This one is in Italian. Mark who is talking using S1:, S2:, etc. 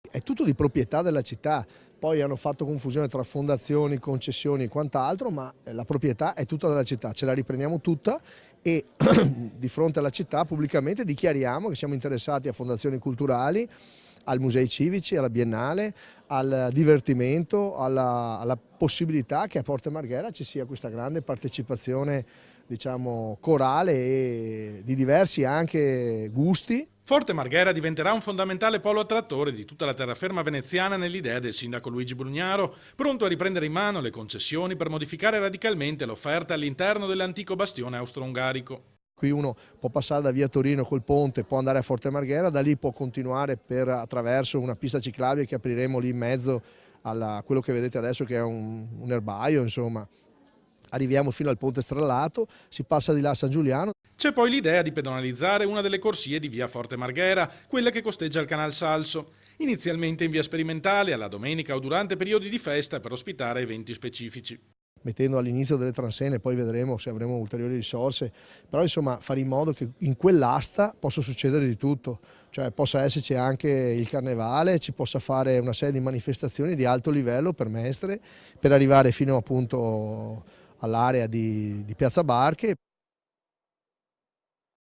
S1: È tutto di proprietà della città, poi hanno fatto confusione tra fondazioni, concessioni e quant'altro, ma la proprietà è tutta della città, ce la riprendiamo tutta e di fronte alla città pubblicamente dichiariamo che siamo interessati a fondazioni culturali, ai musei civici, alla Biennale, al divertimento, alla possibilità che a Forte Marghera ci sia questa grande partecipazione, diciamo, corale e di diversi anche gusti.
S2: Forte Marghera diventerà un fondamentale polo attrattore di tutta la terraferma veneziana nell'idea del sindaco Luigi Brugnaro, pronto a riprendere in mano le concessioni per modificare radicalmente l'offerta all'interno dell'antico bastione austro-ungarico.
S1: Qui uno può passare da via Torino col ponte, può andare a Forte Marghera, da lì può continuare attraverso una pista ciclabile che apriremo lì in mezzo a quello che vedete adesso che è un erbaio, insomma. Arriviamo fino al ponte strallato, si passa di là a San Giuliano.
S2: C'è poi l'idea di pedonalizzare una delle corsie di via Forte Marghera, quella che costeggia il Canal Salso, inizialmente in via sperimentale, alla domenica o durante periodi di festa per ospitare eventi specifici.
S1: Mettendo all'inizio delle transenne, poi vedremo se avremo ulteriori risorse, però insomma fare in modo che in quell'asta possa succedere di tutto, cioè possa esserci anche il carnevale, ci possa fare una serie di manifestazioni di alto livello per Mestre, per arrivare fino appunto all'area di Piazza Barche.